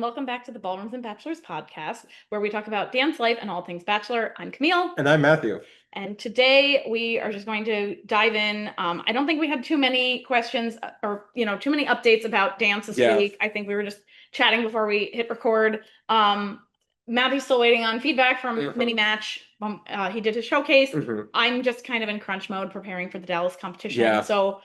and welcome back to the Ballrooms and Bachelors Podcast, where we talk about dance life and all things Bachelor. I'm Camille. And I'm Matthew. And today we are just going to dive in. I don't think we had too many questions or, too many updates about dance this week. I think we were just chatting before we hit record. Matthew's still waiting on feedback from Mini Match. He did his showcase. I'm just kind of in crunch mode preparing for the Dallas competition. So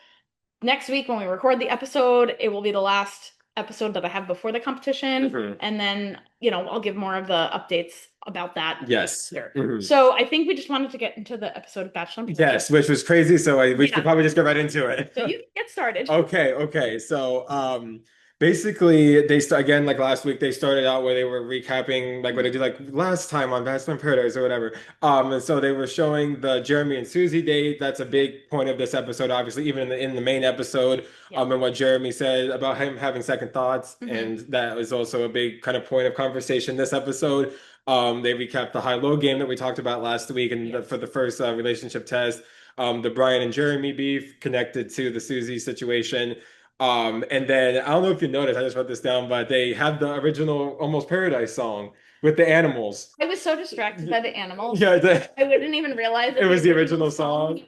next week when we record the episode, it will be the last episode that I have before the competition. And then, I'll give more of the updates about that. Yes. So I think we just wanted to get into the episode of Bachelor. Yes, which was crazy. So we should probably just get right into it. So you can get started. Okay. So basically they again, like last week, they started out where they were recapping like what they did like last time on Bachelor in Paradise or whatever. And so they were showing the Jeremy and Susie date. That's a big point of this episode, obviously, even in the main episode. And what Jeremy said about him having second thoughts. And that was also a big kind of point of conversation this episode. They recapped the high-low game that we talked about last week, and for the first relationship test, the Brian and Jeremy beef connected to the Susie situation. And then I don't know if you noticed, I just wrote this down, but they had the original Almost Paradise song with the animals. I was so distracted by the animals. Yeah, I wouldn't even realize it was the original song.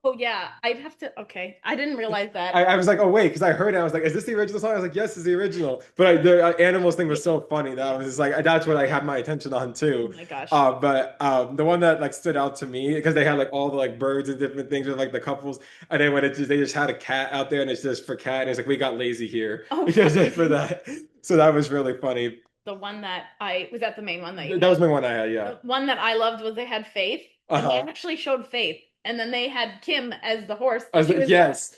Oh yeah, I'd have to. Okay, I didn't realize that. I was like, oh wait, because I heard it. I was like, is this the original song? I was like, yes, it's the original. But the animals thing was so funny that I was just like, that's what I had my attention on too. Oh my gosh. But the one that like stood out to me because they had like all the like birds and different things with like the couples, and then when they just had a cat out there and it's just for cat, and it's like we got lazy here because for that. So that was really funny. The one that was that the main one that was my one I had, yeah. The one that I loved was they had Faith, and they actually showed Faith, and then they had Kim as the horse. Yes.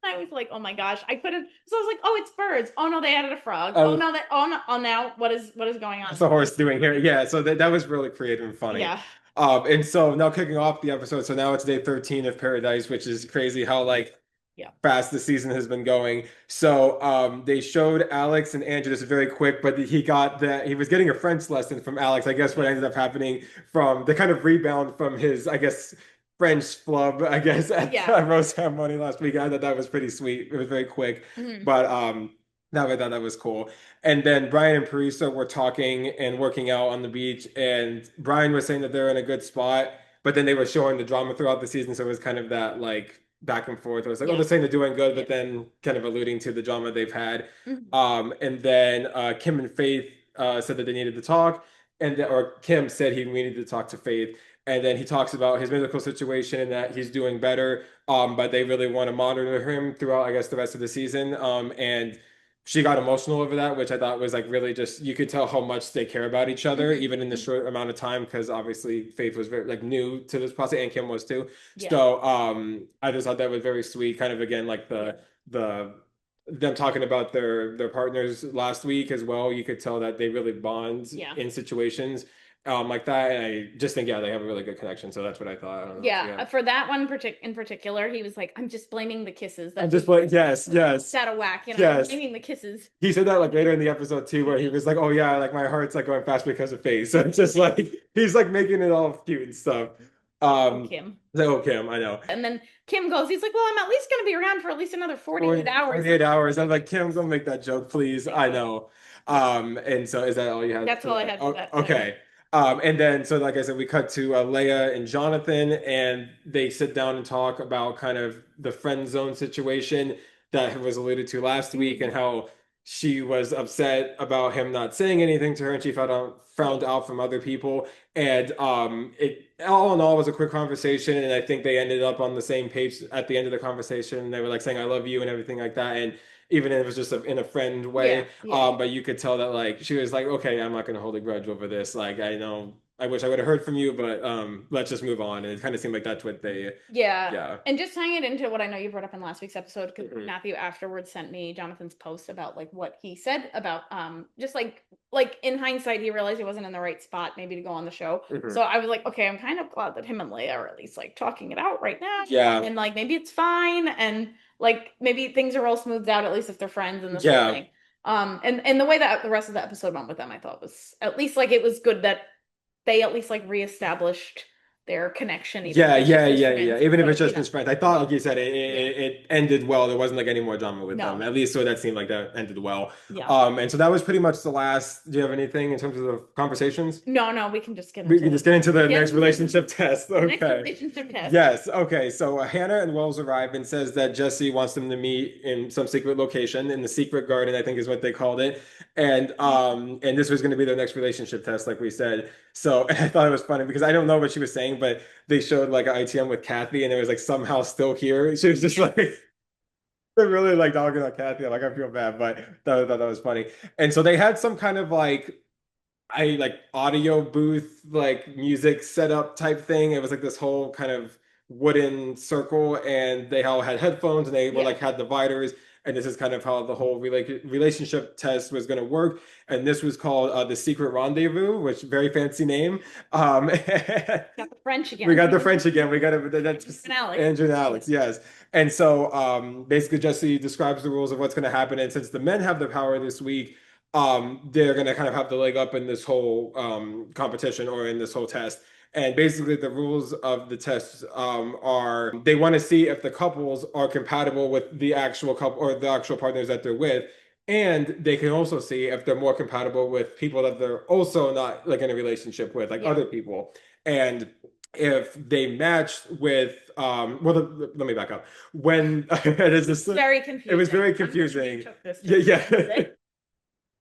I was like, oh my gosh, I couldn't. So I was like, oh, it's birds. Oh no, they added a frog. Now what is going on? What's the horse doing here? Yeah, so that was really creative and funny. Yeah. And so now kicking off the episode, so now it's day 13 of Paradise, which is crazy how fast the season has been going. So they showed Alex and Andrew. This is very quick, but he was getting a French lesson from Alex. I guess what ended up happening from the kind of rebound from his, I guess, French flub, I guess, at the rose ceremony last week. I thought that was pretty sweet. It was very quick, but I thought that was cool. And then Brian and Parisa were talking and working out on the beach, and Brian was saying that they're in a good spot, but then they were showing the drama throughout the season, so it was kind of that like back and forth. It was like, they're saying they're doing good, but then kind of alluding to the drama they've had. And then Kim and Faith said that they needed to talk, or Kim said we needed to talk to Faith. And then he talks about his medical situation and that he's doing better, but they really want to monitor him throughout, I guess, the rest of the season. And she got emotional over that, which I thought was like really just, you could tell how much they care about each other, even in the short amount of time, because obviously Faith was very like new to this process, and Kim was too. So I just thought that was very sweet, kind of again like them talking about their partners last week as well. You could tell that they really bond in situations like that, and I just think they have a really good connection. So that's what I thought. I don't know. For that one in particular, he was like, "I'm just blaming the kisses." I'm just blaming, yes, out of whack. Blaming the kisses. He said that like later in the episode too, where he was like, "Oh yeah, like my heart's like going fast because of Faith." So it's just like he's like making it all cute and stuff. Kim. Kim, I know. And then Kim goes, he's like, well, I'm at least going to be around for at least another 48 hours. 48 hours. I'm like, Kim, don't make that joke, please. I know. And so is that all you had? That's all I had for that. Okay. And then, so like I said, we cut to Leia and Jonathan, and they sit down and talk about kind of the friend zone situation that was alluded to last week, and how she was upset about him not saying anything to her, and she found out from other people. And it all in all was a quick conversation, and I think they ended up on the same page at the end of the conversation. They were like saying, I love you and everything like that. And even if it was just in a friend way, but you could tell that like she was like, okay, I'm not going to hold a grudge over this. Like, I know, I wish I would have heard from you, but let's just move on. And it kind of seemed like that's what they And just tying it into what I know you brought up in last week's episode, because Matthew afterwards sent me Jonathan's post about like what he said about just like in hindsight, he realized he wasn't in the right spot maybe to go on the show. So I was like, okay, I'm kind of glad that him and Leia are at least like talking it out right now. And like maybe it's fine, and like maybe things are all smoothed out, at least if they're friends and this whole thing. And the way that the rest of the episode went with them, I thought was at least like it was good that they at least like reestablished their connection. Yeah. Even if it's just his friend. I thought, like you said, it ended well. There wasn't like any more drama with them. At least so that seemed like that ended well. Yeah. And so that was pretty much the last. Do you have anything in terms of the conversations? No, we can just get into the next relationship test. Okay. Next relationship test. Yes. Okay. So Hannah and Wells arrive and says that Jesse wants them to meet in some secret location in the secret garden, I think is what they called it. And this was going to be their next relationship test, like we said. So I thought it was funny because I don't know what she was saying, but they showed like an ITM with Kathy, and it was like somehow still here. She was just like they're really like dogging on Kathy. I'm like, I feel bad, but that was funny. And so they had some kind of like audio booth, like music setup type thing. It was like this whole kind of wooden circle, and they all had headphones, and they were like had dividers. And this is kind of how the whole relationship test was going to work. And this was called the Secret Rendezvous, which very fancy name. Got the French again. We got the French again. We got that's Andrew and Alex, yes. And so basically Jesse describes the rules of what's going to happen. And since the men have the power this week, they're going to kind of have the leg up in this whole competition or in this whole test. And basically the rules of the test are they want to see if the couples are compatible with the actual couple or the actual partners that they're with. And they can also see if they're more compatible with people that they're also not like in a relationship with, like other people. And if they match with let me back up. When it is this very confusing. It was very confusing. Yeah.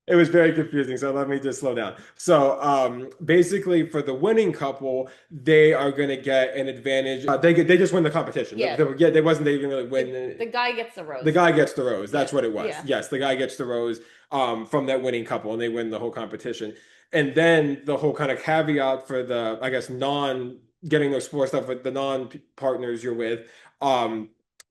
It was very confusing, so let me just slow down. So basically for the winning couple, they are going to get an advantage. They just win the competition. Yeah. They wasn't even really win. The guy gets the rose. The guy gets the rose. That's what it was. Yeah. Yes, the guy gets the rose from that winning couple, and they win the whole competition. And then the whole kind of caveat for the, I guess, getting to explore stuff with the non-partners you're with,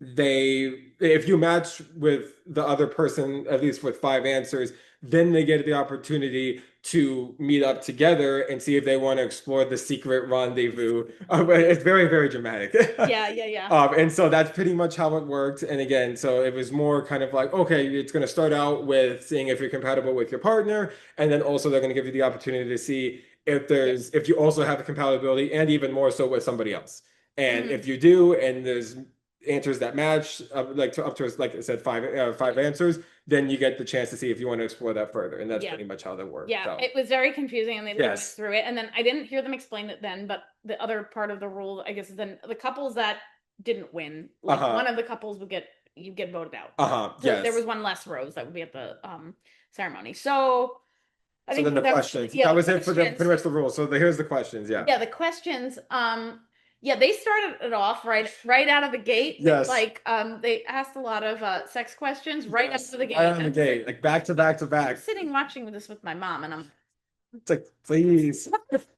if you match with the other person, at least with 5 answers, then they get the opportunity to meet up together and see if they want to explore the secret rendezvous. It's very, very dramatic. Yeah. And so that's pretty much how it worked. And again, so it was more kind of like, okay, it's going to start out with seeing if you're compatible with your partner. And then also they're going to give you the opportunity to see if you also have the compatibility and even more so with somebody else. And if you do, and there's answers that match up to like I said 5 answers, then you get the chance to see if you want to explore that further, and that's pretty much how that works. So. It was very confusing, and they went through it, and then I didn't hear them explain it then, but the other part of the rule, I guess, is then the couples that didn't win, like one of the couples would get voted out. So there was one less rose that would be at the ceremony. So I think then the questions. That was it for pretty much the rules. So here's the questions. Yeah, the questions. They started it off right out of the gate. Yes. Like they asked a lot of sex questions right out of the gate. Right out of the gate, like back to back to back. I'm sitting watching this with my mom, and I'm like, please. It's not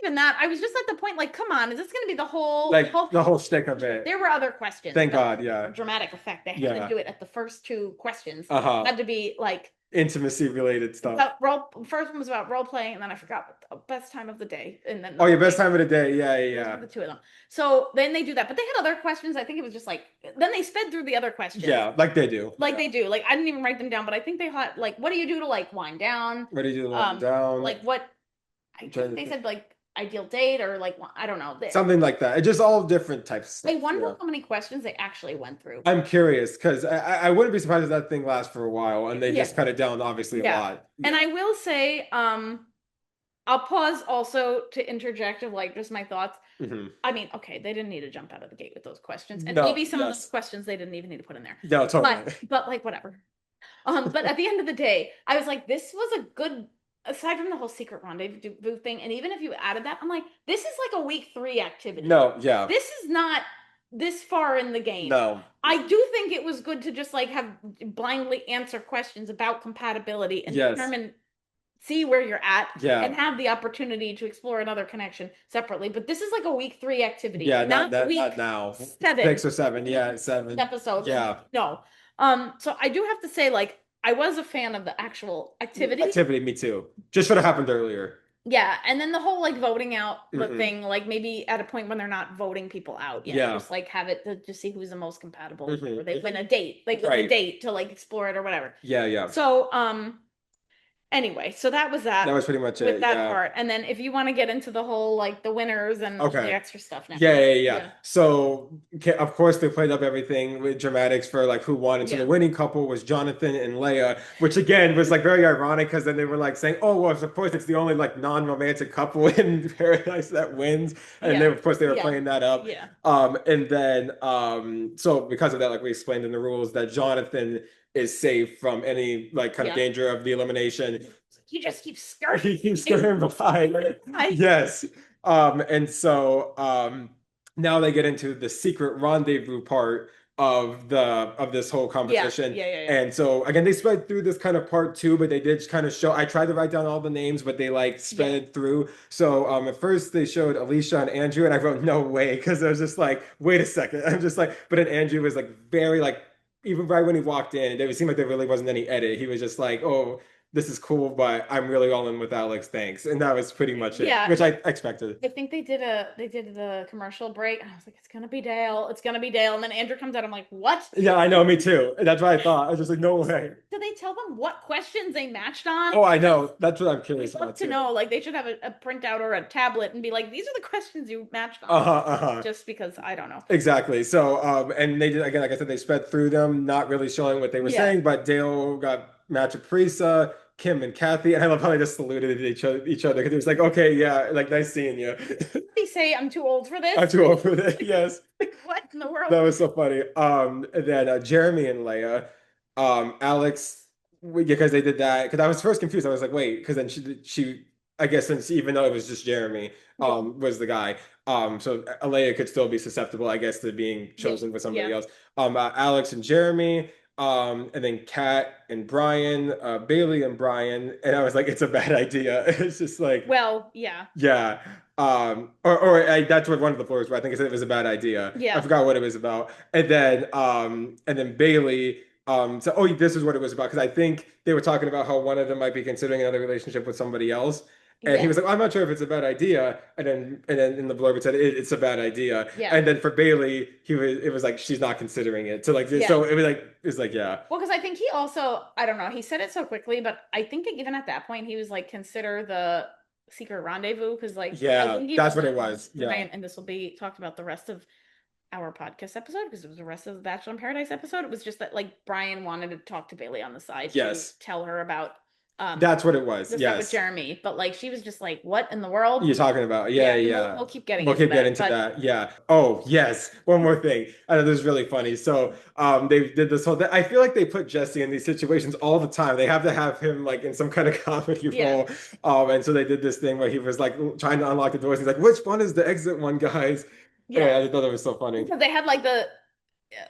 even that. I was just at the point, like, come on, is this going to be the whole shtick of it? There were other questions. Thank God, for dramatic effect. They had to do it at the first 2 questions. Had to be like intimacy related stuff. First one was about role playing, and then I forgot best time of the day, and then best time of the day. Yeah. The 2 of them. So then they do that, but they had other questions. I think it was just like then they sped through the other questions. Yeah, like they do. Like they do. Like I didn't even write them down, but I think they had like, what do you do to like wind down? What do you do to wind down? Like what? I think they said like ideal date or like I don't know. Something like that. It's just all different types of stuff. I wonder how many questions they actually went through. I'm curious because I wouldn't be surprised if that thing lasts for a while, and they just cut it down obviously a lot. And I will say, I'll pause also to interject of like just my thoughts. I mean, okay, they didn't need to jump out of the gate with those questions, and maybe some of those questions they didn't even need to put in there. No, totally. But like whatever. But at the end of the day, I was like, this was a good. Aside from the whole secret rendezvous thing, and even if you added that, I'm like, this is like a week 3 activity. No, yeah. This is not this far in the game. No. I do think it was good to just like have blindly answer questions about compatibility and determine, see where you're at, and have the opportunity to explore another connection separately. But this is like a week 3 activity. Yeah, not now. 7. 6 or 7, 7 episodes. Yeah. No. So I do have to say, like, I was a fan of the actual activity. Me too. Just should have happened earlier. Yeah, and then the whole like voting out the thing, like maybe at a point when they're not voting people out, just like have it to just see who's the most compatible, or they win a date, like a date to like explore it or whatever. Yeah. So Anyway, so that was that. That was pretty much with it. that Yeah. part. And then if you want to get into the whole like the winners and all the Okay. extra stuff now. Yeah. So, of course, they played up everything with dramatics for like who won. And so the winning couple was Jonathan and Leia, which again was like very ironic because then they were like saying, "Oh, well, of course, it's the only like non-romantic couple in Paradise that wins." And then, of course, they were playing that up. Yeah. And then, so because of that, like we explained in the rules, that Jonathan is safe from any like kind of danger of the elimination. He just keeps skirting. He keeps skirting behind. Yes. And so now they get into the secret rendezvous part of this whole competition. And so again, they spread through this kind of part two, but they did kind of show. I tried to write down all the names, but they like spread it through. So at first they showed Alicia and Andrew, and I wrote no way because I was just like, wait a second. I'm just like, but then Andrew was like very like even right when he walked in, it seemed like there really wasn't any edit. He was just like, oh, this is cool, but I'm really all in with Alex. Thanks. And that was pretty much it, which I expected. I think they did the commercial break. And I was like, it's gonna be Dale. It's gonna be Dale. And then Andrew comes out. I'm like, what? Yeah, I know, me too. That's what I thought. I was just like, no way. Did they tell them what questions they matched on? Oh, I know. That's what I'm curious about. I'd love to know. Like, they should have a printout or a tablet and be like, these are the questions you matched on. Just because I don't know. Exactly. So, and they did again, like I said, they sped through them, not really showing what they were saying. But Dale got matched with Parisa, Kim and Kathy, and I love how they just saluted each other because it was like, okay, yeah, like nice seeing you. They say I'm too old for this. I'm too old for this. Yes. What in the world? That was so funny. And then Jeremy and Leia, Alex, because they did that. Because I was first confused. I was like, wait, because then she, I guess since even though it was just Jeremy, was the guy. So Leia could still be susceptible, I guess, to being chosen with somebody else. Alex and Jeremy. And then Kat and Brian, Bailey and Brian, and I was like, it's a bad idea. It's just like, well, yeah. That's what one of the floors were. I think I said it was a bad idea. I forgot what it was about. And then Bailey, so this is what it was about because I think they were talking about how one of them might be considering another relationship with somebody else. And he was like, I'm not sure if it's a bad idea. And then in the blurb it said it's a bad idea. And then for Bailey, it was like she's not considering it. So like so it was like yeah. Well, because I think he also, I don't know, he said it so quickly, but I think even at that point he was like, consider the secret rendezvous because like that's what it was. And this will be talked about the rest of our podcast episode because it was the rest of the Bachelor in Paradise episode. It was just that like Brian wanted to talk to Bailey on the side to tell her about that's what it was. Yes, with Jeremy, but like she was just like, "What in the world you're talking about?" We'll keep getting. We'll keep getting to that. Yeah. Oh yes. One more thing. I know this is really funny. So they did this whole. I feel like they put Jesse in these situations all the time. They have to have him like in some kind of comedy role. And so they did this thing where he was like trying to unlock the doors. He's like, "Which one is the exit one, guys?" Yeah, I thought that was so funny. Because they had like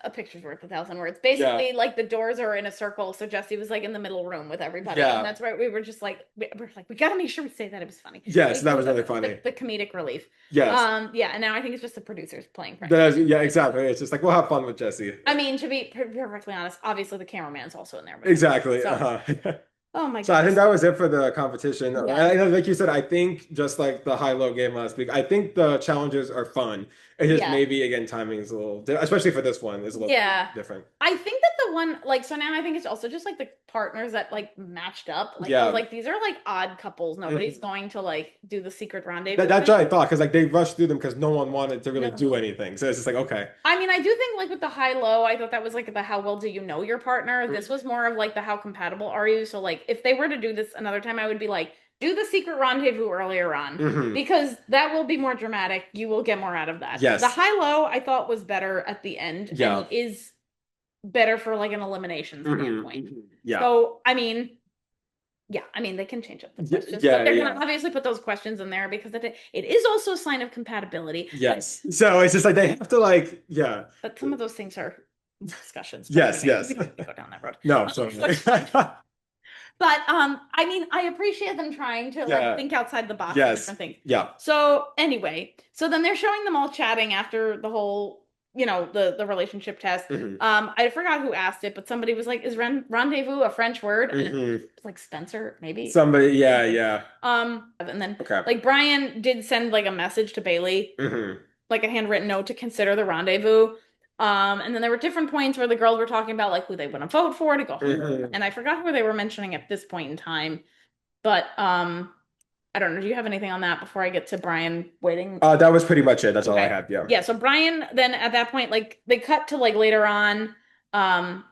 a picture's worth 1,000 words. Basically, like the doors are in a circle, so Jesse was like in the middle room with everybody, and that's right. We were just like, we got to make sure we say that it was funny. Yes, that was really funny. The comedic relief. Yes. And now I think it's just the producers playing. Exactly. It's just like we'll have fun with Jesse. I mean, to be perfectly honest, obviously the cameraman's also in there. Exactly. So, oh my god. So I think that was it for the competition. Like you said, I think just like the high-low game last week, I think the challenges are fun. It just maybe again timing is a little, especially for this one, is a little different. I think that the one like so now I think it's also just like the partners that like matched up. Like these are like odd couples. Nobody's going to like do the secret rendezvous. That's what I thought because like they rushed through them because no one wanted to really do anything. So it's just like okay. I mean, I do think like with the high-low, I thought that was like the how well do you know your partner. This was more of like the how compatible are you. So like if they were to do this another time, I would be like, do the secret rendezvous earlier on because that will be more dramatic. You will get more out of that. Yes. The high-low I thought was better at the end. Yeah. And is better for like an elimination standpoint. Yeah. So, I mean, they can change up the questions. But they're going to obviously put those questions in there because it is also a sign of compatibility. Yes. So it's just like they have to like, But some of those things are discussions. Yes. We don't have to go down that road. No, sorry. But I mean, I appreciate them trying to like think outside the box and different things. Yeah. So anyway, so then they're showing them all chatting after the whole, the relationship test. I forgot who asked it, but somebody was like, "Is rendezvous a French word?" And it's like Spencer, maybe. Somebody, yeah. And then like Brian did send like a message to Bailey, like a handwritten note to consider the rendezvous. And then there were different points where the girls were talking about like who they want to vote for to go home. And I forgot who they were mentioning at this point in time. But I don't know. Do you have anything on that before I get to Brian waiting? That was pretty much it. That's all I Okay. have. Yeah. Yeah, so Brian then at that point, like they cut to like later on, um,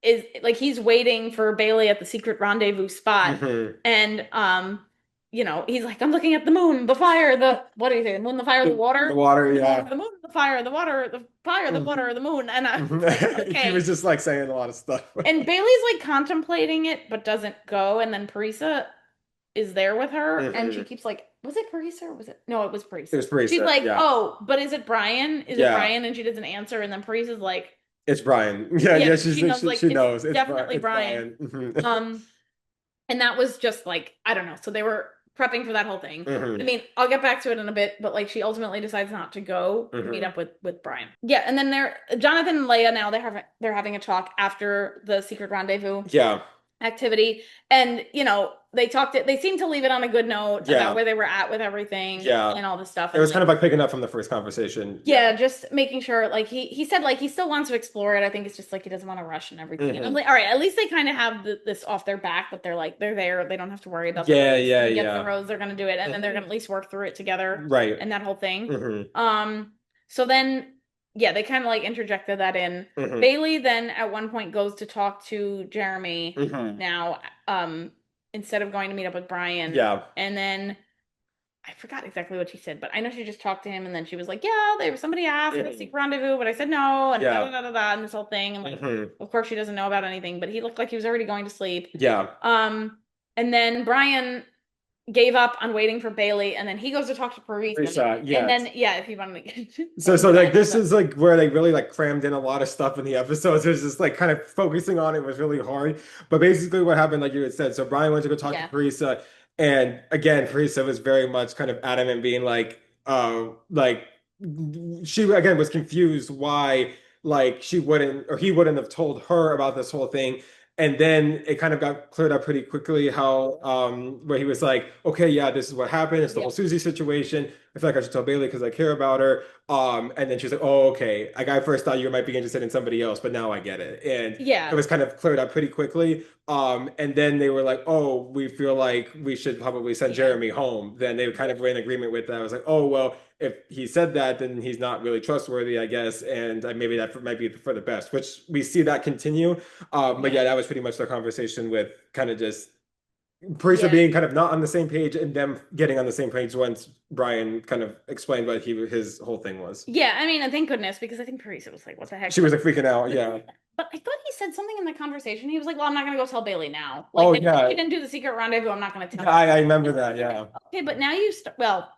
is like he's waiting for Bailey at the secret rendezvous spot. Hmm. And he's like, I'm looking at the moon, the fire, the what do you say? The moon, the fire, the water. The water, yeah. The moon, the fire, the water, the fire, the water, the moon. And I was like, He okay. was just like saying a lot of stuff. And Bailey's like contemplating it, but doesn't go. And then Parisa is there with her, and she keeps like, was it Parisa or was it? No, it was Parisa. It was Parisa. She's like, yeah. oh, but is it Brian? Is it Yeah. Brian? And she doesn't answer. And then Parisa's like, It's Brian. Yeah, Yeah, she knows, like, she it's knows. It's definitely it's Brian. Mhm. And that was just like, I don't know. So they were prepping for that whole thing. Mhm. I mean, I'll get back to it in a bit, but like she ultimately decides not to go to meet up with Brian. Yeah, and then Jonathan and Leia now they're having a talk after the secret rendezvous Yeah. activity, and they seemed to leave it on a good note Yeah. about where they were at with everything, Yeah. and all this stuff. It was kind of like picking up from the first conversation. Yeah, just making sure, like he said, like he still wants to explore it. I think it's just like he doesn't want to rush and everything. And I'm like, all right, at least they kind of have this off their back, but they're there. They don't have to worry about. Yeah, the yeah, get yeah. the rose, they're gonna do it, and then they're gonna at least work through it together, Right. and that whole thing. Mhm. So then, yeah, they kind of like interjected that in. Mhm. Bailey then at one point goes to talk to Jeremy Mhm. now, instead of going to meet up with Brian. Yeah. And then I forgot exactly what she said, but I know she just talked to him, and then she was like, "Yeah, there was somebody asked for the secret rendezvous, but I said no," and Yeah. da da da da, and this whole thing, and like, of course, she doesn't know about anything, but he looked like he was already going to sleep. Yeah. And then Brian gave up on waiting for Bailey, and then he goes to talk to Parisa. Yeah. And then if you want to So like this is like where they really like crammed in a lot of stuff in the episodes. It was just like kind of focusing on it was really hard. But basically what happened, like you had said, so Brian went to go talk to Parisa, and again, Parisa was very much kind of adamant, being like she again was confused why like she wouldn't or he wouldn't have told her about this whole thing. And then it kind of got cleared up pretty quickly how where he was like, okay, yeah, this is what happened. It's the whole Susie situation. I feel like I should tell Bailey because I care about her. And then she was like, oh, okay. Like I first thought you might be interested in somebody else, but now I get it. And it was kind of cleared up pretty quickly. And then they were like, oh, we feel like we should probably send Jeremy home. Then they kind of were in agreement with that. I was like, oh, well, if he said that, then he's not really trustworthy, I guess. And maybe that might be for the best, which we see that continue. But yeah, that was pretty much the conversation with kind of just Parisa being kind of not on the same page and them getting on the same page once Brian kind of explained what his whole thing was. Yeah, I mean, thank goodness, because I think Parisa was like, what the heck? She was like freaking out, yeah. But I thought he said something in the conversation. He was like, well, I'm not going to go tell Bailey now. Like, he didn't do the secret rendezvous. I'm not going to tell I remember that, yeah. Okay, but now you well,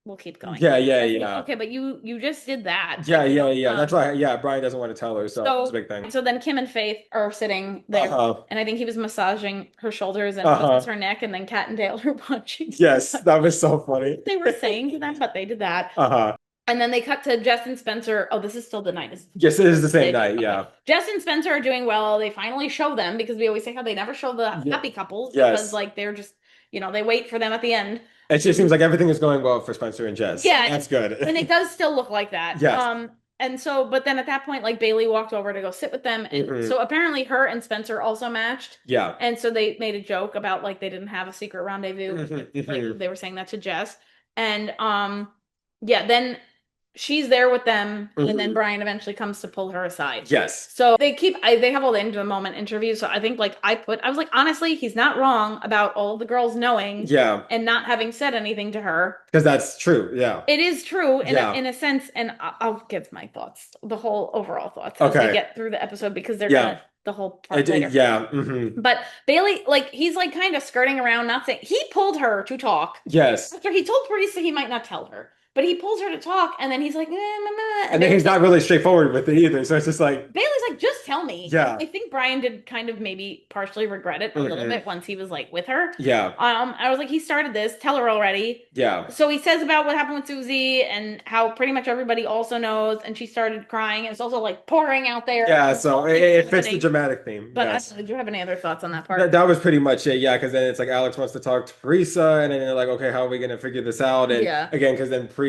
we'll keep going. Yeah. Okay, but you just did that. Yeah. That's why, Brian doesn't want to tell her, so it's a big thing. So then Kim and Faith are sitting there, and I think he was massaging her shoulders and her neck, and then Kat and Dale are watching. Yes, that was so funny. They were saying to them, but they did that. And then they cut to Jess and Spencer. Oh, this is still the night. Yes, it is the same night, yeah. Jess and Spencer are doing well. They finally show them, because we always say how they never show the happy couples, because like they're just, they wait for them at the end. It just seems like everything is going well for Spencer and Jess. Yeah. That's good. And it does still look like that. Yes. And so, but then at that point, like Bailey walked over to go sit with them. And so apparently her and Spencer also matched. Yeah. And so they made a joke about like they didn't have a secret rendezvous. Like they were saying that to Jess. And then she's there with them, and then Brian eventually comes to pull her aside. Yes. So they have all the end of the moment interviews. So I think like I was like, honestly, he's not wrong about all the girls knowing. Yeah. And not having said anything to her. Because that's true. Yeah. It is true in a sense. And I'll give my thoughts, the whole overall thoughts as we get through the episode, because they're gonna the whole part later. Yeah. But Bailey, like, he's like kind of skirting around, not saying he pulled her to talk. Yes. After he told Parisa he might not tell her. But he pulls her to talk, and then he's like, and then he's not really straightforward with it either. So it's just like Bailey's like, just tell me. Yeah. I think Brian did kind of maybe partially regret it a little bit once he was like with her. Yeah. I was like, he started this. Tell her already. Yeah. So he says about what happened with Susie and how pretty much everybody also knows, and she started crying. And it's also like pouring out there. Yeah. So it fits the dramatic theme. But did you have any other thoughts on that part? That was pretty much it. Yeah. Because then it's like Alex wants to talk to Parisa, and then they're like, okay, how are we gonna figure this out? And again, because then Parisa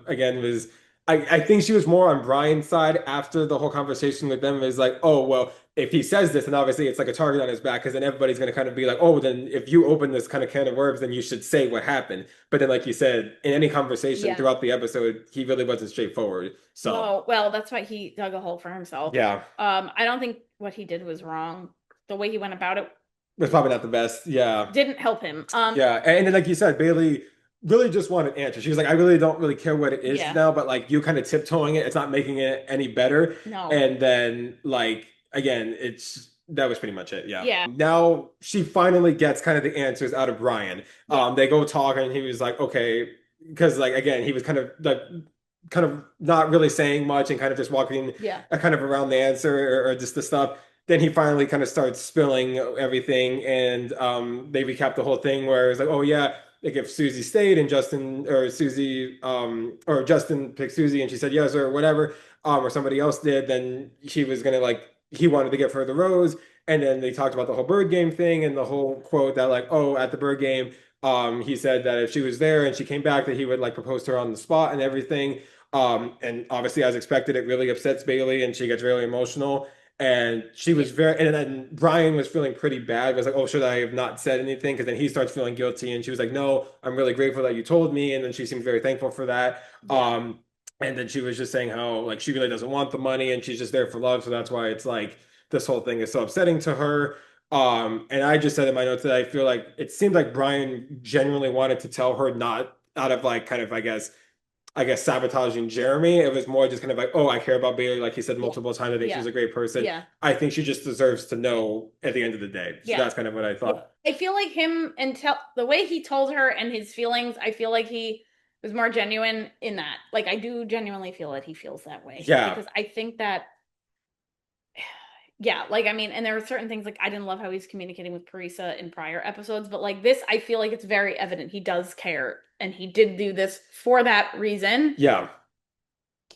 again was I think she was more on Brian's side after the whole conversation with them. Is like, oh, well, if he says this, then obviously it's like a target on his back, because then everybody's going to kind of be like, oh, then if you open this kind of can of worms, then you should say what happened. But then, like you said, in any conversation throughout the episode, he really wasn't straightforward. So, well, that's why he dug a hole for himself. Yeah. I don't think what he did was wrong. The way he went about it was probably not the best. Yeah. Didn't help him. Yeah. And then, like you said, Bailey really just wanted answers. She was like, I really don't really care what it is now, but like you kind of tiptoeing it, it's not making it any better. No. And then, like, again, that was pretty much it. Yeah. Yeah. Now she finally gets kind of the answers out of Brian. They go talk, and he was like, okay, because like again, he was kind of not really saying much and kind of just walking kind of around the answer or just the stuff. Then he finally kind of starts spilling everything, and they recap the whole thing where it's like, oh yeah, like if Susie stayed and Justin or Susie or Justin picked Susie and she said yes or whatever, or somebody else did, then she was gonna like he wanted to give her the rose. And then they talked about the whole bird game thing and the whole quote that like, oh, at the bird game, he said that if she was there and she came back, that he would like propose to her on the spot and everything. And obviously, as expected, it really upsets Bailey, and she gets really emotional. And she was and then Brian was feeling pretty bad. He was like, oh, should I have not said anything? Because then he starts feeling guilty, and she was like, no, I'm really grateful that you told me. And then she seemed very thankful for that. And then she was just saying how like she really doesn't want the money, and she's just there for love. So that's why it's like this whole thing is so upsetting to her. And I just said in my notes that I feel like it seemed like Brian genuinely wanted to tell her, not out of like kind of I guess sabotaging Jeremy. It was more just kind of like, oh, I care about Bailey. Like he said multiple times, I think she's a great person. Yeah. I think she just deserves to know at the end of the day. So that's kind of what I thought. I feel like him and the way he told her and his feelings, I feel like he was more genuine in that. Like I do genuinely feel that he feels that way. Yeah. Because I think that like I mean, and there are certain things like I didn't love how he's communicating with Carissa in prior episodes, but like this, I feel like it's very evident he does care, and he did do this for that reason. Yeah.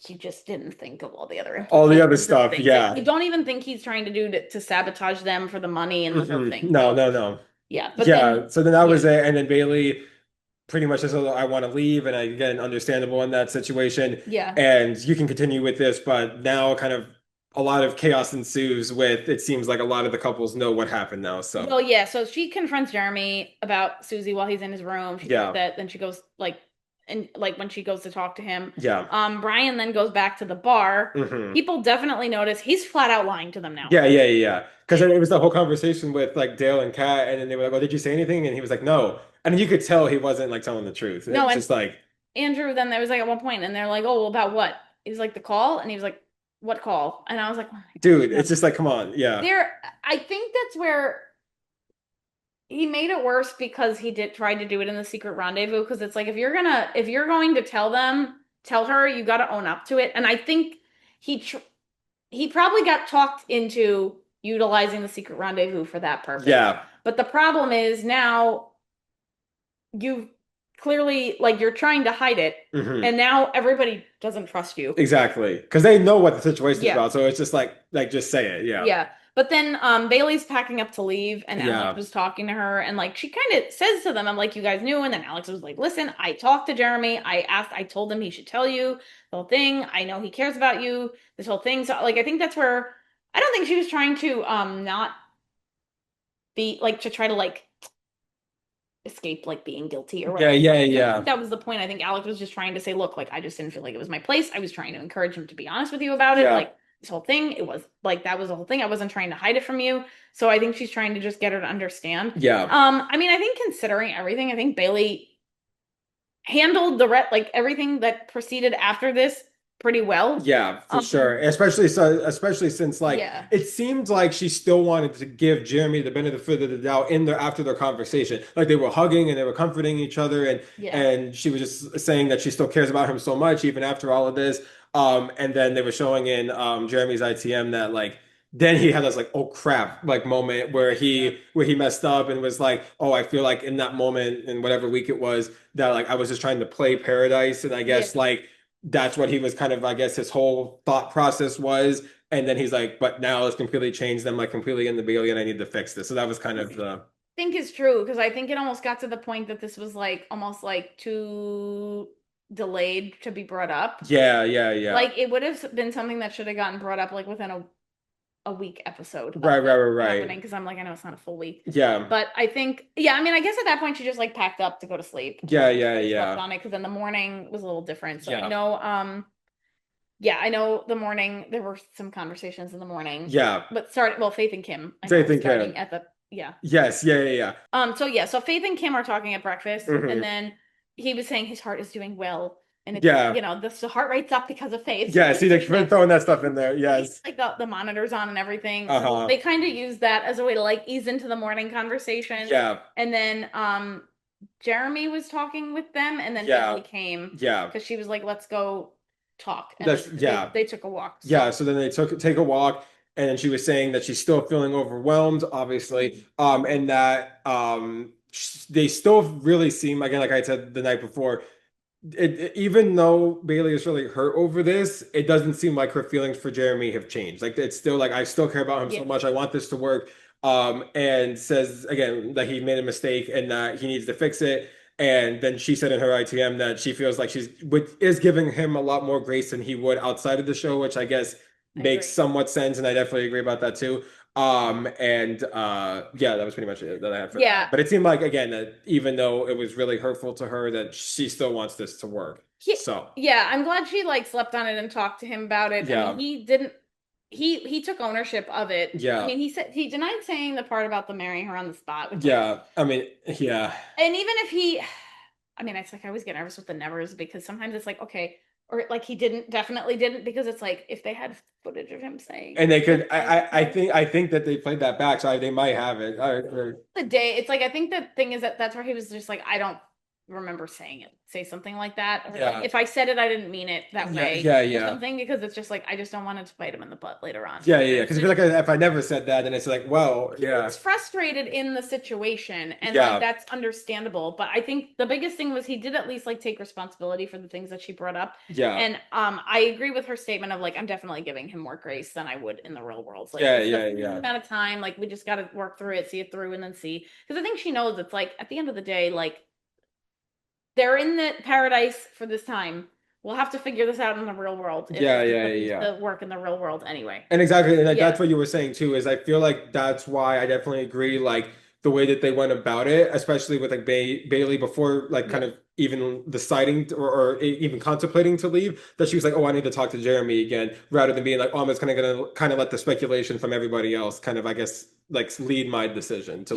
He just didn't think of all the other stuff. Yeah. I don't even think he's trying to do to sabotage them for the money and the whole thing. No. Yeah. But so then that was it, and then Bailey pretty much says, I want to leave, and again, understandable in that situation. Yeah. And you can continue with this, but now kind of a lot of chaos ensues with, it seems like a lot of the couples know what happened now. So well, yeah. So she confronts Jeremy about Susie while he's in his room. She said that, then she goes when she goes to talk to him. Yeah. Brian then goes back to the bar. People definitely notice he's flat out lying to them now. Yeah. Because it was the whole conversation with like Dale and Kat, and then they were like, "Oh, did you say anything?" And he was like, "No." And you could tell he wasn't like telling the truth. No, it's just like Andrew. Then there was like at one point, and they're like, "Oh, well, about what?" He's like, "The call," and he was like, "What call?" And I was like, oh dude, it's just like, come on. Yeah. I think that's where he made it worse, because he tried to do it in the secret rendezvous. Because it's like, if you're going to tell her, you got to own up to it. And I think he probably got talked into utilizing the secret rendezvous for that purpose. Yeah. But the problem is now you clearly, like, you're trying to hide it, and now everybody doesn't trust you. Exactly, because they know what the situation is about. So it's just like just say it. Yeah. But then Bailey's packing up to leave, and Alex was talking to her, and like she kind of says to them, "I'm like, you guys knew." And then Alex was like, "Listen, I talked to Jeremy. I told him he should tell you the whole thing. I know he cares about you. This whole thing." So like, I think that's where I don't think she was trying to not be like, to try to like escape like being guilty or whatever. Yeah. That was the point. I think Alex was just trying to say, look, like I just didn't feel like it was my place. I was trying to encourage him to be honest with you about it. Like this whole thing, it was like, that was the whole thing. I wasn't trying to hide it from you. So I think she's trying to just get her to understand. Yeah. I mean, I think considering everything, I think Bailey handled like everything that proceeded after this pretty well. Yeah, for sure. Especially since like it seemed like she still wanted to give Jeremy the benefit of the doubt after their conversation. Like they were hugging and they were comforting each other, and she was just saying that she still cares about him so much even after all of this. And then they were showing in Jeremy's ITM that like then he had this like, oh crap, like moment where he messed up and was like, oh, I feel like in that moment in whatever week it was that like I was just trying to play paradise, and I guess like that's what he was kind of, I guess his whole thought process was. And then he's like, but now it's completely changed. I'm like completely in the Bailey and I need to fix this. So that was kind of the think is true, because I think it almost got to the point that this was like almost like too delayed to be brought up. Yeah. Like it would have been something that should have gotten brought up like within a week episode. Right. Because I'm like, I know it's not a full week. Yeah. But I think, I mean, I guess at that point she just like packed up to go to sleep. Yeah. Slept on it because then the morning was a little different. So I know, I know the morning there were some conversations in the morning. Yeah. But Faith and Kim. Faith and Kim. At the Yes. Yeah. So Faith and Kim are talking at breakfast, and then he was saying his heart is doing well. And it's, the heart rate's up because of Faith. Yeah, see, they're throwing that stuff in there. Yes. Like the monitors on and everything. So they kind of use that as a way to like ease into the morning conversation. Yeah. And then Jeremy was talking with them, and then Bailey came. Yeah. Because she was like, let's go talk. And they took a walk. So. Yeah, so then they take a walk, and then she was saying that she's still feeling overwhelmed, obviously. And that they still really seem, again, like I said the night before, even though Bailey is really hurt over this, it doesn't seem like her feelings for Jeremy have changed. Like it's still like I still care about him so much. I want this to work. And says again that he made a mistake and that he needs to fix it. And then she said in her ITM that she feels like is giving him a lot more grace than he would outside of the show, which I guess makes somewhat sense, and I definitely agree about that too. That was pretty much it that I had for that. But it seemed like again that even though it was really hurtful to her, that she still wants this to work. I'm glad she like slept on it and talked to him about it. Yeah. I mean, he didn't. He took ownership of it. Yeah. I mean, he denied saying the part about the marrying her on the spot. I mean, yeah. And even if it's like I always get nervous with the nevers because sometimes it's like, okay, or like he definitely didn't, because it's like if they had footage of him saying, and they could, I think that they played that back, so they might have it. The day, it's like I think the thing is that's where he was just like, I don't remember say something like that. Or like, if I said it, I didn't mean it that way. Or something, because it's just like I just don't want it to bite him in the butt later on. Because I feel like if I never said that, then it's like, well, He's frustrated in the situation, and like that's understandable. But I think the biggest thing was he did at least like take responsibility for the things that she brought up. And I agree with her statement of like, I'm definitely giving him more grace than I would in the real world. Like, amount of time, like we just got to work through it, see it through, and then see, because I think she knows it's like at the end of the day, like. They're in the paradise for this time. We'll have to figure this out in the real world. To work in the real world anyway. And exactly, and that's what you were saying too. Is I feel like that's why I definitely agree. Like the way that they went about it, especially with like Bailey before, like kind of even deciding or even contemplating to leave. That she was like, "Oh, I need to talk to Jeremy again," rather than being like, "Oh, I'm just gonna kind of let the speculation from everybody else kind of, I guess, like lead my decision." So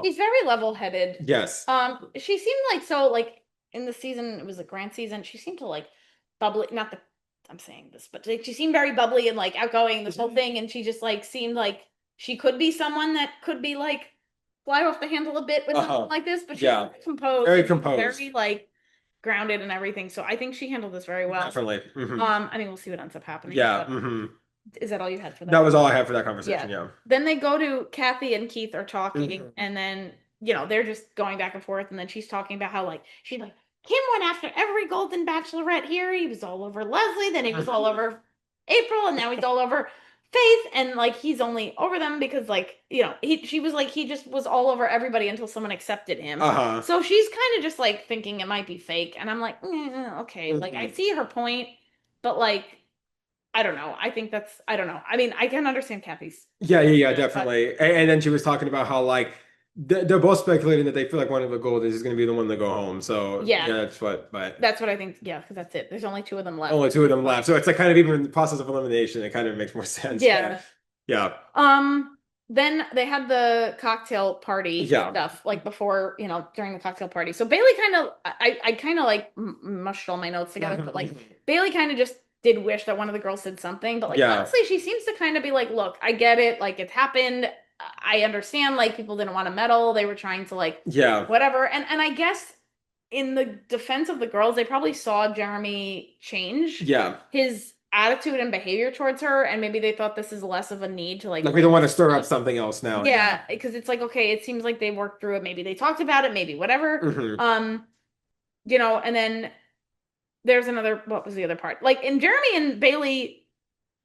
he's very level-headed. Yes. She seemed like so like. In the season, it was a grant season. She seemed to like bubbly. Not that I'm saying this, but like, she seemed very bubbly and like outgoing. This whole thing, and she just like seemed like she could be someone that could be like fly off the handle a bit with something like this. But she's very composed, very like grounded and everything. So I think she handled this very well. Definitely. I mean, we'll see what ends up happening. Is that all you had for that? That was all I had for that conversation. Yeah. Then they go to Kathy and Keith are talking, and then. They're just going back and forth, and then she's talking about how, like, she's like, Kim went after every Golden Bachelorette here. He was all over Leslie, then he was all over April, and now he's all over Faith, and, like, he's only over them because, like, she was like, he just was all over everybody until someone accepted him. So she's kind of just, like, thinking it might be fake, and I'm like, okay, like, I see her point, but, like, I don't know. I think I don't know. I mean, I can understand Kathy's. Yeah, definitely. And then she was talking about how, like, they're both speculating that they feel like one of the Goldens is going to be the one to go home. So that's what I think. Yeah, because that's it. There's only two of them left. Only two of them left. So it's like kind of even in the process of elimination. It kind of makes more sense. Yeah. Then they had the cocktail party stuff, like before, during the cocktail party. So Bailey I kind of like mushed all my notes together, but like Bailey kind of just did wish that one of the girls said something. But like, honestly, she seems to kind of be like, look, I get it. Like, it's happened. I understand, like, people didn't want to meddle. They were trying to, like, whatever. And I guess in the defense of the girls, they probably saw Jeremy change his attitude and behavior towards her. And maybe they thought this is less of a need to, like we don't want to stir up something else now. Yeah, because it's like, okay, it seems like they worked through it. Maybe they talked about it, maybe whatever. And then there's what was the other part? Like, and Jeremy and Bailey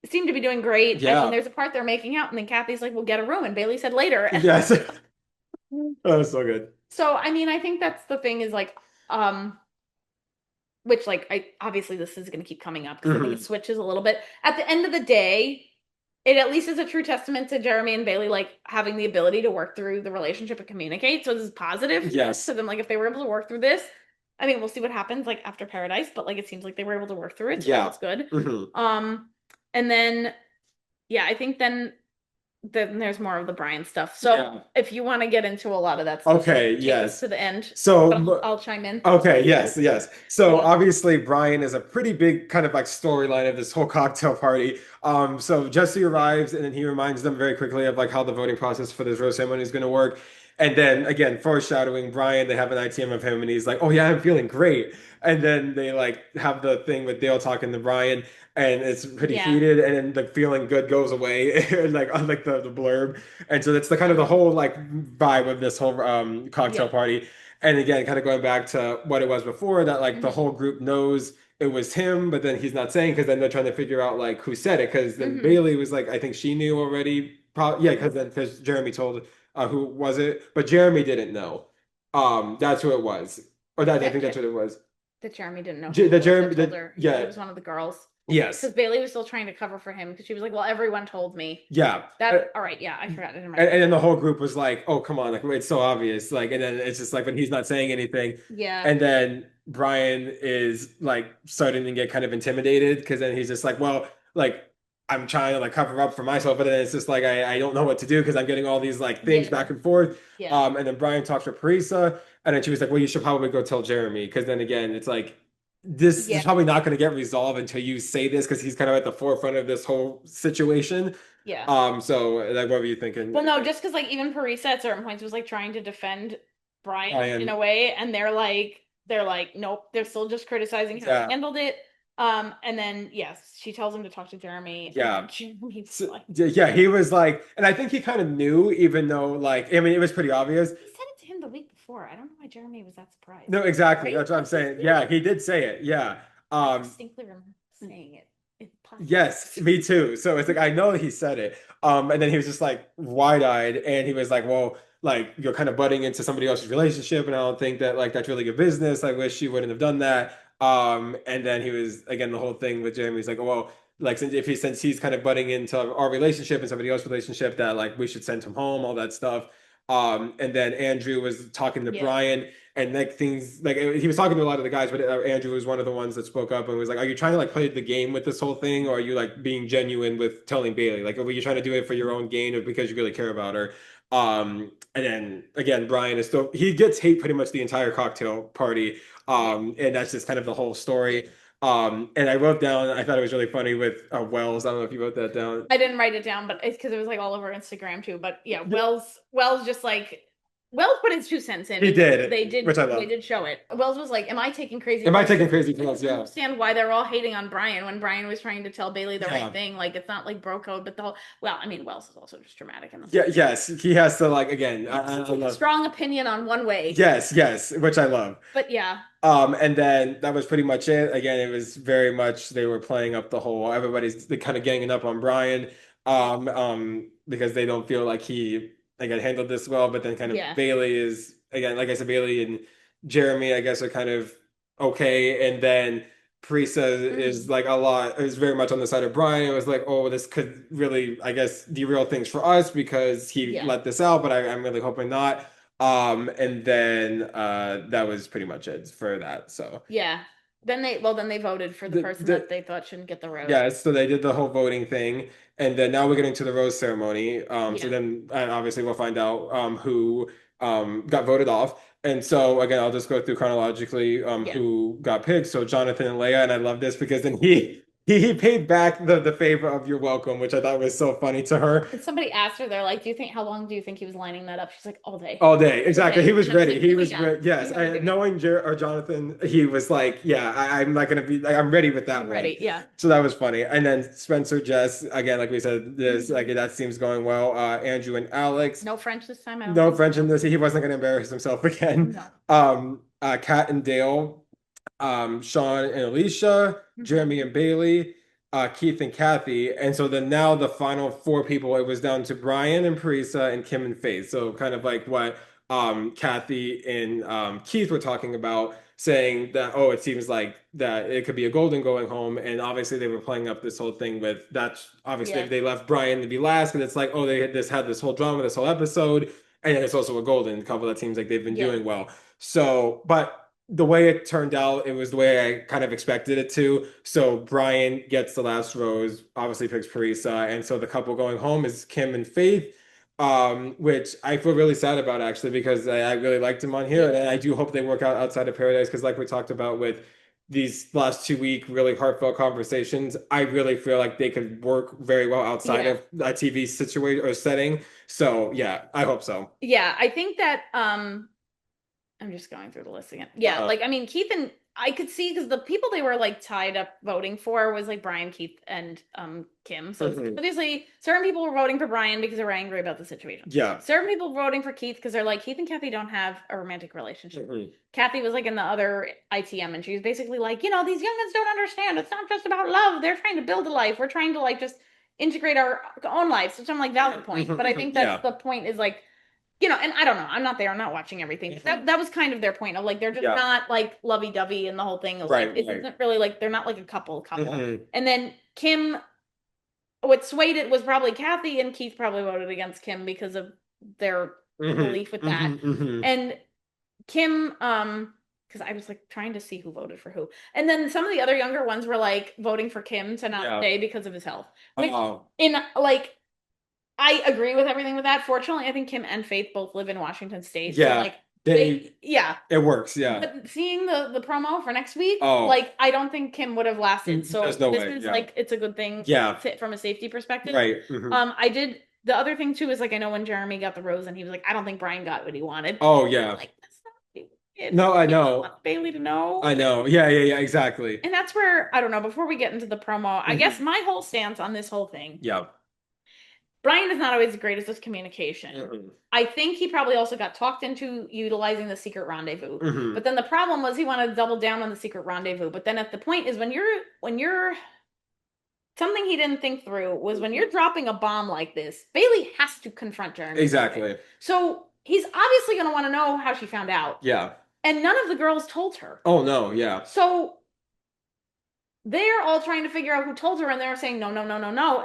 seem to be doing great. Yeah. And there's a part they're making out, and then Kathy's like, we'll get a room. And Bailey said later. Yes. That was so good. So, I mean, I think that's the thing is like, which like obviously this is going to keep coming up because I think it switches a little bit. At the end of the day, it at least is a true testament to Jeremy and Bailey like having the ability to work through the relationship and communicate. So this is positive. Yes. So then like if they were able to work through this, I mean, we'll see what happens like after Paradise, but like it seems like they were able to work through it. So that's good. And then I think then there's more of the Brian stuff. So if you want to get into a lot of that stuff, okay, yes, to the end. So I'll chime in. Okay, yes. So obviously Brian is a pretty big kind of like storyline of this whole cocktail party. So Jesse arrives and then he reminds them very quickly of like how the voting process for this rose ceremony is going to work. And then again, foreshadowing Brian, they have an ITM of him and he's like, oh yeah, I'm feeling great. And then they like have the thing with Dale talking to Brian and it's pretty heated and then the feeling good goes away like unlike the blurb. And so that's the kind of the whole like vibe of this whole cocktail party. And again, kind of going back to what it was before, that like the whole group knows it was him, but then he's not saying because then they're trying to figure out like who said it. Because then Bailey was like, I think she knew already. Probably, because Jeremy told who was it, but Jeremy didn't know. That's who it was, or I think that's what it was. That Jeremy didn't know. Jeremy, it was one of the girls. Yes. Because Bailey was still trying to cover for him because she was like, well, everyone told me. Yeah. All right. Yeah, I forgot. And then the whole group was like, oh, come on. Like, it's so obvious. Like, and then it's just like when he's not saying anything. Yeah. And then Brian is like starting to get kind of intimidated because then he's just like, well, like, I'm trying to like cover up for myself. But then it's just like, I don't know what to do because I'm getting all these like things back and forth. Yeah. And then Brian talks to Parisa and then she was like, well, you should probably go tell Jeremy. Because then again, it's like, this is probably not going to get resolved until you say this because he's kind of at the forefront of this whole situation. Yeah. So like, what were you thinking? Well, no, just because like even Parisa at certain points was like trying to defend Brian in a way, and they're like, nope, they're still just criticizing how he handled it. And then she tells him to talk to Jeremy. Yeah. Jeremy's like, he was like, and I think he kind of knew, even though like, I mean, it was pretty obvious. He said it to him the week before. I don't know why Jeremy was that surprised. No, exactly. Right? That's what I'm saying. Yeah, he did say it. Yeah. I distinctly remember saying it. Yes, me too. So it's like I know he said it. And then he was just like wide-eyed and he was like, well, like you're kind of butting into somebody else's relationship and I don't think that like that's really good business. I wish you wouldn't have done that. And then he was again the whole thing with Jeremy. He's like, well, like since he's kind of butting into our relationship and somebody else's relationship, that like we should send him home, all that stuff. And then Andrew was talking to Brian and like things like he was talking to a lot of the guys, but Andrew was one of the ones that spoke up and was like, are you trying to like play the game with this whole thing? Or are you like being genuine with telling Bailey? Like, are you trying to do it for your own gain or because you really care about her? And then again, Brian is still, he gets hate pretty much the entire cocktail party. And that's just kind of the whole story. And I wrote down, I thought it was really funny with Wells. I don't know if you wrote that down. I didn't write it down, but it's because it was like all over Instagram too. But yeah, Wells just like, Wells put his 2 cents in. He did. They did. Which I love. They did show it. Wells was like, "Am I taking crazy? Am I taking crazy pills?" I don't understand why they're all hating on Brian when Brian was trying to tell Bailey the right thing. Like it's not like bro code, but the whole. Well, I mean, Wells is also just dramatic in this. Yes, he has to like again. I love strong opinion on one way. Yes, which I love. But yeah. And then that was pretty much it. Again, it was very much they were playing up the whole. Everybody's kind of ganging up on Brian. Because they don't feel like he again handled this well, but then kind of Bailey is. Again, like I said, Bailey and Jeremy, I guess, are kind of okay. And then Parisa is like is very much on the side of Brian. It was like, oh, this could really, I guess, derail things for us because he let this out, but I'm really hoping not. And then that was pretty much it for that. So yeah. Then they voted for the person that they thought shouldn't get the rose. Yeah, so they did the whole voting thing. And then now we're getting to the rose ceremony. So then obviously we'll find out who got voted off. And so again, I'll just go through chronologically who got picked. So Jonathan and Leia, and I love this because then he paid back the favor of you're welcome, which I thought was so funny to her. And somebody asked her, they're like, how long do you think he was lining that up? She's like, all day. All day, exactly. He was ready. He was ready. Yes, knowing Jonathan, he was like, I'm not gonna be. I'm ready with that one. Ready, yeah. So that was funny. And then Spencer, Jess, again, like we said, this that seems going well. Andrew and Alex. No French this time. No French in this. He wasn't gonna embarrass himself again. No. Kat and Dale. Sean and Alicia, Jeremy and Bailey, Keith and Kathy. And so then now the final 4 people, it was down to Brian and Parisa and Kim and Faith. So kind of like what Kathy and Keith were talking about. saying that, oh, it seems like that it could be a Golden going home. And obviously they were playing up this whole thing with that's obviously they left Brian to be last, and it's like, oh, they had this whole drama, this whole episode, and then it's also a Golden couple that seems like they've been doing well. So, but the way it turned out, it was the way I kind of expected it to. So Brian gets the last rose, obviously picks Parisa, and so the couple going home is Kim and Faith, which I feel really sad about actually because I really liked him on here, and I do hope they work out outside of Paradise because, like we talked about with these last 2 week really heartfelt conversations, I really feel like they could work very well outside of a TV situation or setting. So yeah, I hope so. Yeah, I think that I'm just going through the list again. Yeah, like I mean, Keith and I could see because the people they were like tied up voting for was like Brian, Keith, and Kim. So obviously, certain people were voting for Brian because they were angry about the situation. Yeah. Certain people were voting for Keith because they're like, Keith and Kathy don't have a romantic relationship. Kathy was like in the other ITM, and she was basically like, you know, these youngins don't understand. It's not just about love. They're trying to build a life. We're trying to like just integrate our own lives. Which I'm like, valid point. But I think that's the point is like, you know, and I don't know. I'm not there. I'm not watching everything. That was kind of their point of like they're just not like lovey-dovey and the whole thing. Like, it isn't really like they're not like a couple. And then Kim, what swayed it was probably Kathy, and Keith probably voted against Kim because of their belief with that. And Kim, because I was like trying to see who voted for who, and then some of the other younger ones were like voting for Kim to not stay because of his health. Which, in like. I agree with everything with that. Fortunately, I think Kim and Faith both live in Washington State. Yeah. So like it works. Yeah. But seeing the promo for next week, like I don't think Kim would have lasted. So this is like it's a good thing. Yeah. From a safety perspective. Right. I did the other thing too is like I know when Jeremy got the rose and he was like, I don't think Brian got what he wanted. Oh yeah. Like no, I know. Want Bailey to know. I know. Yeah, exactly. And that's where I don't know. Before we get into the promo, I guess my whole stance on this whole thing. Yeah. Brian is not always the greatest with communication. I think he probably also got talked into utilizing the secret rendezvous. But then the problem was he wanted to double down on the secret rendezvous. But then at the point is when you're something he didn't think through was when you're dropping a bomb like this, Bailey has to confront Jeremy. Exactly. So he's obviously going to want to know how she found out. Yeah. And none of the girls told her. Oh no, yeah. So they're all trying to figure out who told her, and they're saying no.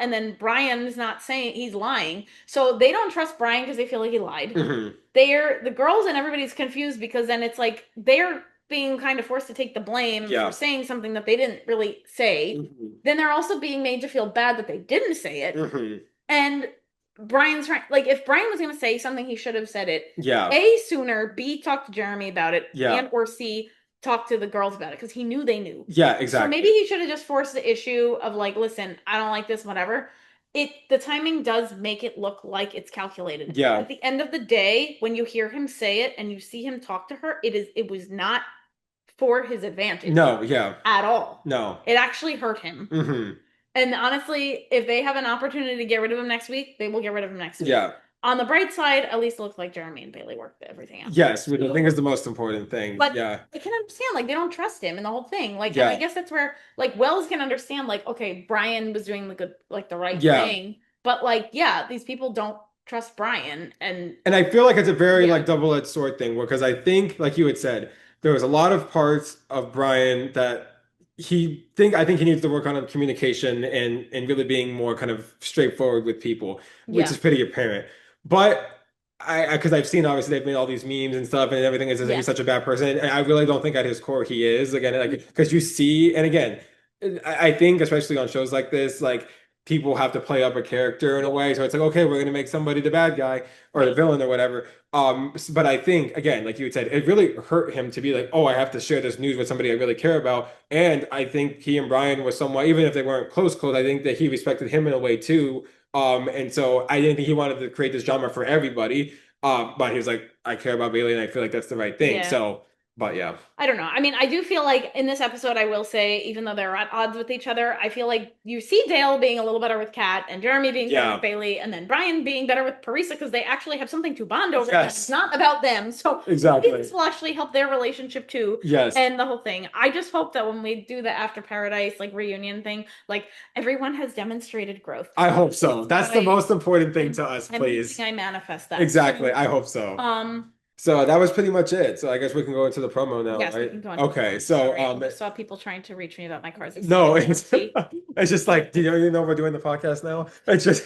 And then Brian's not saying, he's lying. So they don't trust Brian because they feel like he lied. The girls and everybody's confused because then it's like they're being kind of forced to take the blame for saying something that they didn't really say. Then they're also being made to feel bad that they didn't say it. And Brian's trying, like, if Brian was going to say something, he should have said it. Yeah. A, sooner. B, talk to Jeremy about it. And or C, talk to the girls about it because he knew they knew. Yeah, exactly. So maybe he should have just forced the issue of like, listen, I don't like this, whatever. The timing does make it look like it's calculated. Yeah. At the end of the day, when you hear him say it and you see him talk to her, it was not for his advantage. No, yeah. At all. No. It actually hurt him. And honestly, if they have an opportunity to get rid of him next week, they will get rid of him next week. Yeah. On the bright side, at least it looks like Jeremy and Bailey worked everything out. Yes, which I think is the most important thing. But I can understand, like, they don't trust him in the whole thing. Like, and I guess that's where, like, Wells can understand, like, okay, Brian was doing the right thing. But, like, these people don't trust Brian. And I feel like it's a very, like, double-edged sword thing, because I think, like you had said, there was a lot of parts of Brian that I think he needs to work on communication and really being more kind of straightforward with people, which is pretty apparent. But because I've seen, obviously, they've made all these memes and stuff, and everything is as if he's such a bad person. And I really don't think at his core he is. Again, like, because you see, and again, I think especially on shows like this, like, people have to play up a character in a way. So it's like, okay, we're going to make somebody the bad guy or the villain or whatever. But I think, again, like you had said, it really hurt him to be like, oh, I have to share this news with somebody I really care about. And I think he and Brian was somewhat, even if they weren't close, I think that he respected him in a way too. And so I didn't think he wanted to create this drama for everybody. But he was like, I care about Bailey and I feel like that's the right thing. Yeah. So, but yeah. I don't know. I mean, I do feel like in this episode, I will say, even though they're at odds with each other, I feel like you see Dale being a little better with Kat and Jeremy being better with Bailey, and then Brian being better with Parisa because they actually have something to bond over. Yes. It's not about them. So exactly, this will actually help their relationship too. Yes. And the whole thing. I just hope that when we do the After Paradise like reunion thing, like everyone has demonstrated growth. I hope so. That's the most important thing to us, please. I manifest that. Exactly. I hope so. So that was pretty much it. So I guess we can go into the promo now, yes, right? We can go into okay. So I saw people trying to reach me about my cars. No, it's just like, do you know we're doing the podcast now? It's just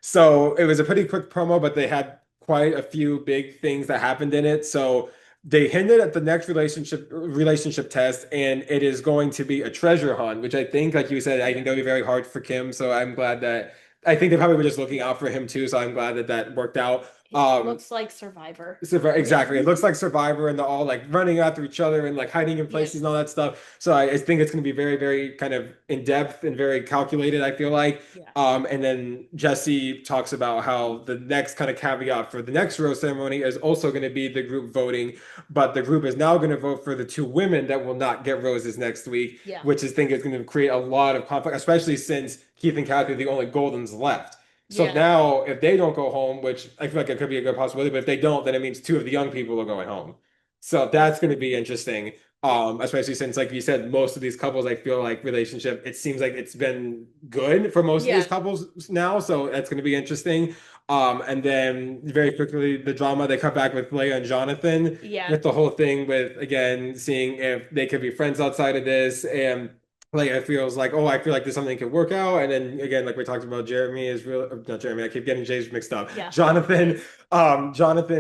so it was a pretty quick promo, but they had quite a few big things that happened in it. So they hinted at the next relationship test, and it is going to be a treasure hunt, which I think, like you said, I think that'll be very hard for Kim. So I'm glad that I think they probably were just looking out for him too. So I'm glad that that worked out. It looks like Survivor. Exactly. It looks like Survivor, and they're all like running after each other and like hiding in places and all that stuff. So I think it's going to be very, very kind of in depth and very calculated, I feel like. And then Jesse talks about how the next kind of caveat for the next rose ceremony is also going to be the group voting, but the group is now going to vote for the 2 women that will not get roses next week, which I think is going to create a lot of conflict, especially since Keith and Kathy are the only Goldens left. So now, if they don't go home, which I feel like it could be a good possibility, but if they don't, then it means 2 of the young people are going home. So that's going to be interesting, especially since, like you said, most of these couples, I feel like relationship, it seems like it's been good for most of these couples now. So that's going to be interesting. And then very quickly, the drama, they come back with Leia and Jonathan. With the whole thing with, again, seeing if they could be friends outside of this. And Leia feels like, oh, I feel like there's something that could work out. And then again, like we talked about, Jeremy is real, not Jeremy, I keep getting Jay's mixed up. Jonathan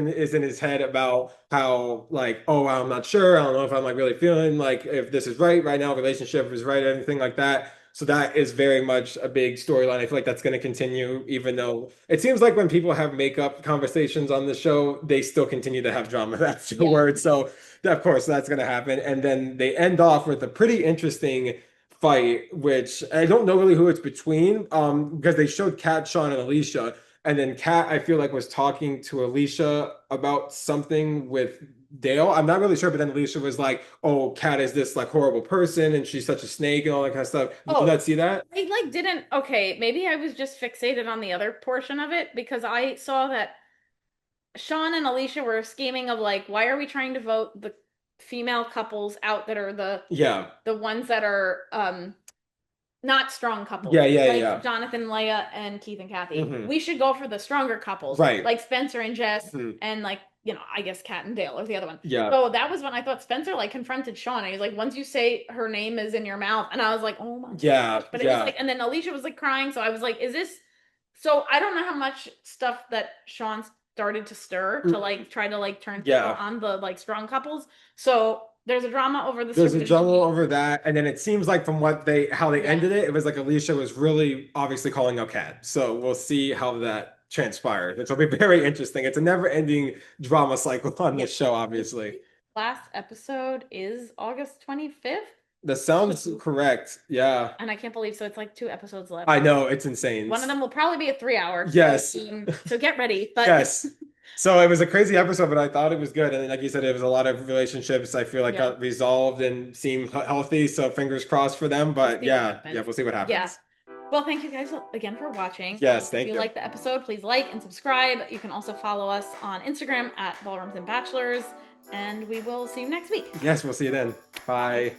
is in his head about how like, oh, I'm not sure. I don't know if I'm like really feeling like if this is right now, relationship is right, anything like that. So that is very much a big storyline. I feel like that's going to continue, even though it seems like when people have makeup conversations on the show, they still continue to have drama afterwards. So of course that's going to happen. And then they end off with a pretty interesting fight, which I don't know really who it's between, because they showed Kat, Sean, and Alicia, and then Kat, I feel like, was talking to Alicia about something with Dale. I'm not really sure, but then Alicia was like, "Oh, Kat is this like horrible person, and she's such a snake, and all that kind of stuff." Did you not see that? I like didn't. Okay, maybe I was just fixated on the other portion of it because I saw that Sean and Alicia were scheming of like, why are we trying to vote the female couples out that are the ones that are not strong couples. Like Jonathan, Leia, and Keith and Kathy. We should go for the stronger couples. Like Spencer and Jess and like, you know, I guess Kat and Dale or the other one. So that was when I thought Spencer like confronted Sean. And he was like, once you say her name is in your mouth. And I was like, oh my gosh. But it was like, and then Alicia was like crying. So I was like, is this, so I don't know how much stuff that Sean started to stir to like try to like turn people on the like strong couples. So there's a drama over this. There's a drama over that, and then it seems like from what how they ended it, it was like Alicia was really obviously calling out Kat. So we'll see how that transpires, which will be very interesting. It's a never-ending drama cycle on this show, obviously. Last episode is August 25th. That sounds correct. Yeah. And I can't believe so. It's like 2 episodes left. I know, it's insane. One of them will probably be a 3-hour. Yes. So get ready. But yes. So it was a crazy episode, but I thought it was good. And like you said, it was a lot of relationships I feel like got resolved and seemed healthy. So fingers crossed for them. But we'll see what happens. Yeah. Well, thank you guys again for watching. Yes, thank you. If you like the episode, please like and subscribe. You can also follow us on Instagram at Ballrooms and Bachelors. And we will see you next week. Yes, we'll see you then. Bye.